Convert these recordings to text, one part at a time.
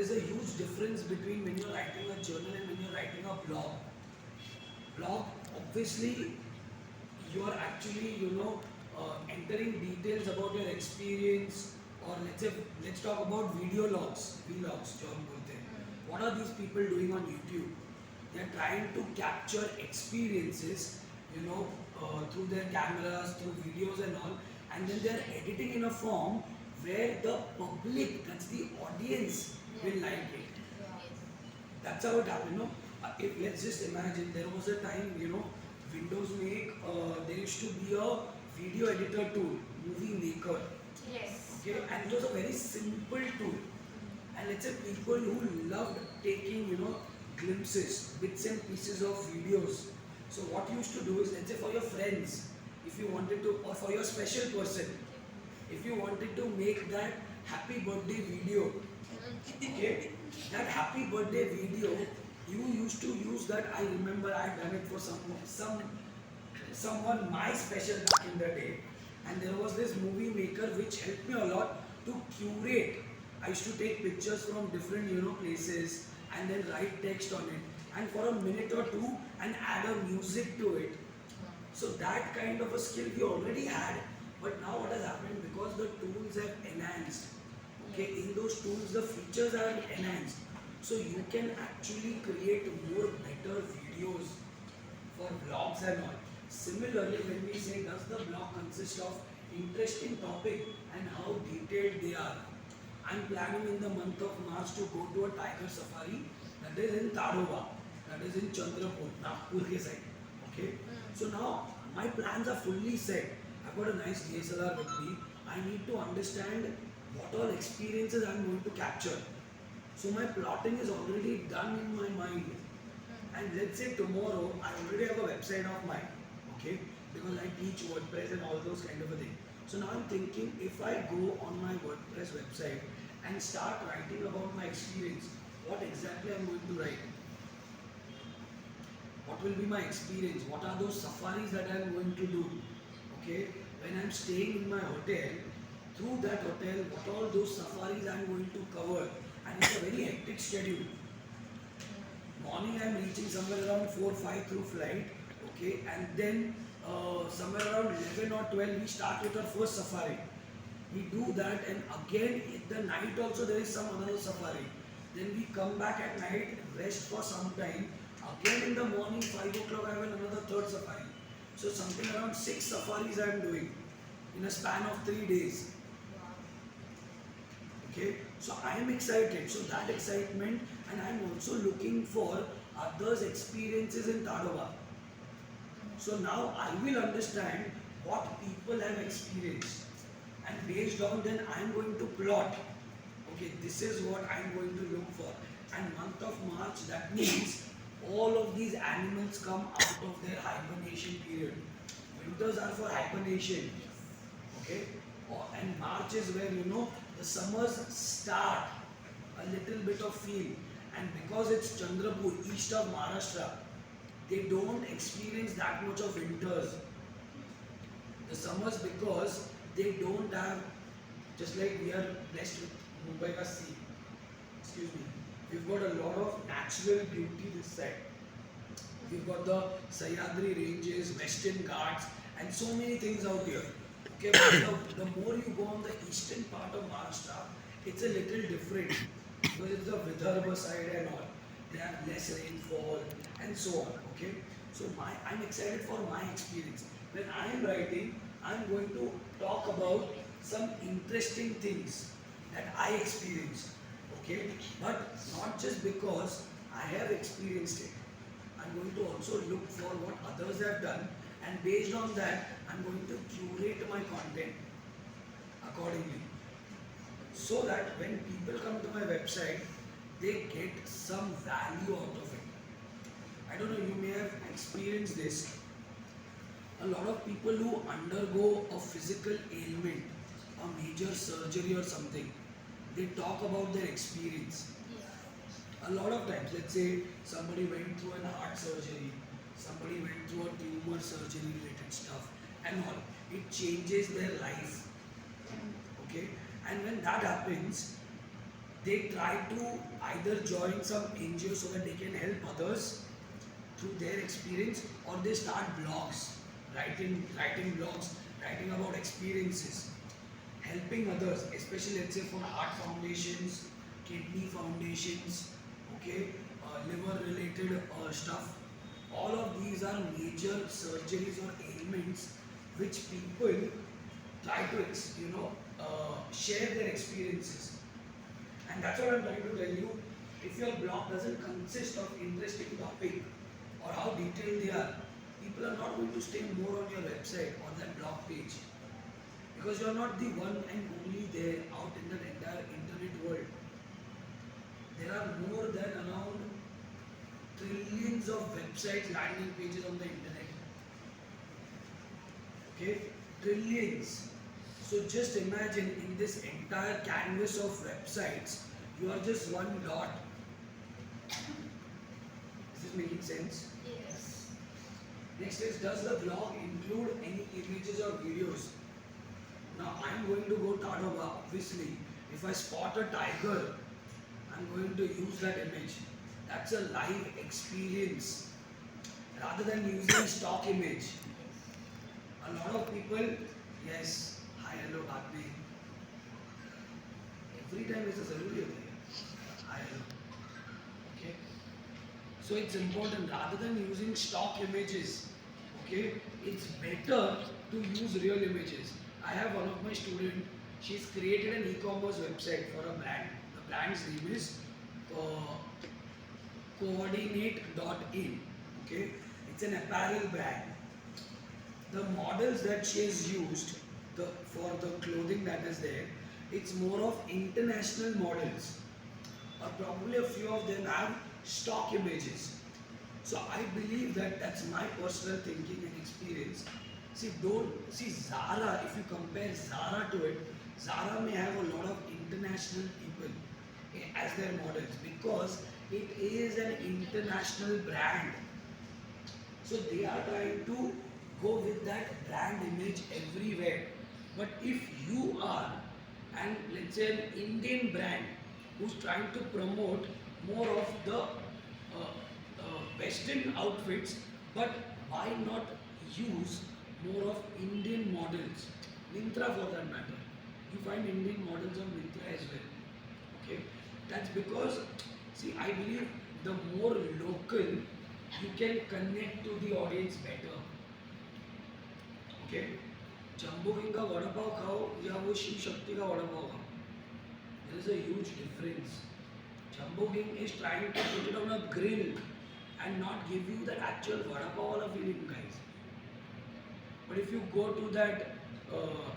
there's a huge difference between when you're writing a journal and when you're writing a blog. Blog, obviously, you're actually, entering details about your experience, or let's say, let's talk about video logs, vlogs, जो हम बोलते हैं. What are these people doing on YouTube? They're trying to capture experiences, through their cameras, through videos and all, and then they're editing in a form where the public, that's the audience, will like it. That's how it happened, no? If let's just imagine there was a time, Windows make there used to be a video editor tool, Movie Maker. Yes. Okay, and it was a very simple tool. And let's say people who loved taking, glimpses, bits and pieces of videos. So what you used to do is, let's say for your friends, if you wanted to, or for your special person, if you wanted to make that happy birthday video, okay, that happy birthday video, you used to use that. I remember I had done it for someone my special back in the day, and there was this movie maker which helped me a lot to curate. I used to take pictures from different places and then write text on it, and for a minute or two and add a music to it. So that kind of a skill we already had, but now what has happened, because the tools have enhanced, okay, in those tools the features are enhanced, so you can actually create more better videos for vlogs and all. Similarly, when we say does the blog consist of interesting topic and how detailed they are, I'm planning in the month of March to go to a tiger safari that is in Tadoba, that is in Chandrapur, Nagpur ke side. Okay, so now my plans are fully set. I've got a nice DSLR with me. I need to understand what all experiences I'm going to capture. So my plotting is already done in my mind. And let's say tomorrow I already have a website of mine, okay? Because I teach WordPress and all those kind of a thing. So now I'm thinking, if I go on my WordPress website and start writing about my experience, what exactly I'm going to write? What will be my experience? What are those safaris that I'm going to do? Okay, when I'm staying in my hotel, through that hotel, what all those safaris I'm going to cover, and it's a very hectic schedule. Morning I'm reaching somewhere around 4-5 through flight, okay, and then somewhere around 11 or 12 we start with our first safari. We do that, and again in the night also there is some another safari. Then we come back at night, rest for some time. Again in the morning 5 o'clock I have another third safari. So something around 6 safaris I am doing in a span of 3 days. Okay, so I am excited. So that excitement, and I am also looking for others' experiences in Tadoba. So now I will understand what people have experienced, and based on then I am going to plot. Okay, this is what I am going to look for. And month of March, that means all of these animals come out of their hibernation period. Winters are for hibernation. Okay, and March is where the summers start a little bit of feel, and because it's Chandrapur, east of Maharashtra, they don't experience that much of winters. The summers, because they don't have, just like we are blessed with Mumbai ka sea. Excuse me. We've got a lot of natural beauty this side. We've got the Sahyadri ranges, Western Ghats, and so many things out here. Okay, but the more you go on the eastern part of Maharashtra, it's a little different because it's the Vidarbha side and all. They have less rainfall and so on. Okay, so I'm excited for my experience. When I am writing, I'm going to talk about some interesting things that I experienced. Okay, but not just because I have experienced it. I'm going to also look for what others have done, and based on that, I'm going to curate my content accordingly, so that when people come to my website, they get some value out of it. I don't know, you may have experienced this. A lot of people who undergo a physical ailment, a major surgery or something, they talk about their experience. A lot of times, let's say somebody went through an heart surgery, somebody went through a tumor surgery related stuff, and all. It changes their life. Okay? And when that happens, they try to either join some NGO so that they can help others through their experience, or they start blogs, writing blogs, writing about experiences, helping others, especially let's say for heart foundations, kidney foundations, okay, liver related stuff. All of these are major surgeries or ailments which people try to share their experiences. And that's what I'm trying to tell you. If your blog doesn't consist of interesting topic or how detailed they are, people are not going to stay more on your website or that blog page, because you're not the one and only there out in the entire internet world. There are more than around trillions of websites, landing pages on the internet. Okay, trillions. So just imagine in this entire canvas of websites, you are just one dot. Is this making sense? Yes. Next is, does the blog include any images or videos? Now I'm going to go Tadoba, obviously. If I spot a tiger, I'm going to use that image. That's a live experience rather than using stock image. A lot of people, yes, hi, hello, baat mein. Every time it's a zaruri hota hai. Hi, hello. Okay. So it's important, rather than using stock images, okay, it's better to use real images. I have one of my students, she's created an e-commerce website for a brand. The brand's name is coordinate.in. Okay, it's an apparel brand. The models that she has used for the clothing that is there, it's more of international models, or probably a few of them have stock images. So I believe that that's my personal thinking and experience. See Zara, if you compare Zara to it, Zara may have a lot of international people as their models because it is an international brand. So they are trying to go with that brand image everywhere. But if you are, and let's say an Indian brand who's trying to promote more of the Western outfits, but why not use more of Indian models? Mintra for that matter. You find Indian models on Mintra as well. Okay, that's because, see, I believe the more local you can connect to the audience better. Okay, Jumbo King का वड़ा पाव खाओ या वो शिव शक्ति का वड़ा पाव खाओ, there is a huge difference. Jumbo King is trying to put it on a grill and not give you the actual vada pav wala feeling, guys. But if you go to that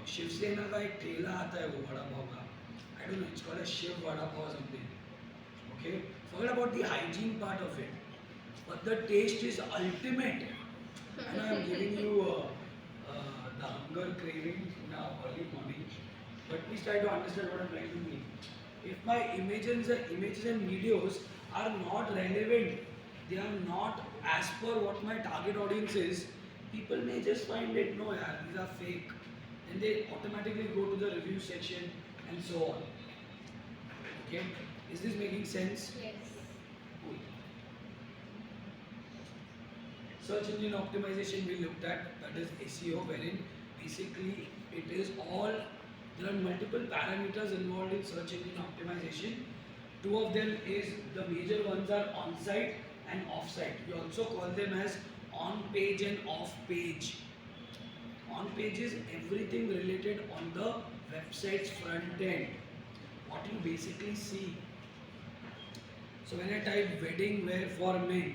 Shiv Sena का एक ठेला आता है वो वड़ा पाव का, I don't know, it's called a Shiv vada pav or something. Okay, forget about the hygiene part of it, but the taste is ultimate. And I am giving you the hunger craving now early morning, but please try to understand what I'm trying to mean. If my images and videos are not relevant, they are not as per what my target audience is, people may just find it, no yaar, these are fake, and they automatically go to the review section and so on. Okay, is this making sense? Yes. Cool. Search engine optimization we looked at, that is SEO, wherein basically it is all, there are multiple parameters involved in search engine optimization. Two of them is, the major ones are on-site and off-site. We also call them as on-page and off-page. On-page is everything related on the website's front end, what you basically see. So when I type wedding wear for men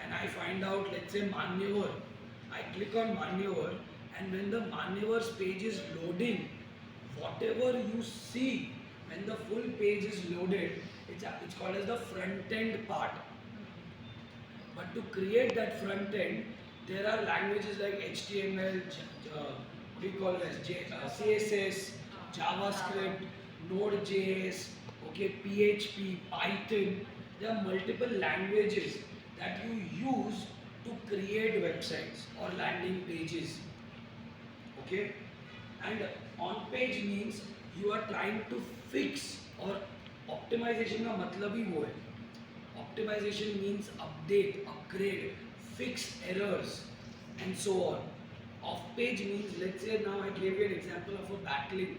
and I find out, let's say Manyavar, I click on Manyavar, and when the Manyavar's page is loading, whatever you see when the full page is loaded, it's called as the front end part. But to create that front end, there are languages like HTML, what do you call it as CSS, JavaScript, Node.js, okay, PHP, Python. There are multiple languages that you use to create websites or landing pages. Okay, and on page means you are trying to fix or optimisation का मतलब ही वो है. Optimization means update, upgrade, fix errors, and so on. Off page means, let's say now I gave you an example of a backlink.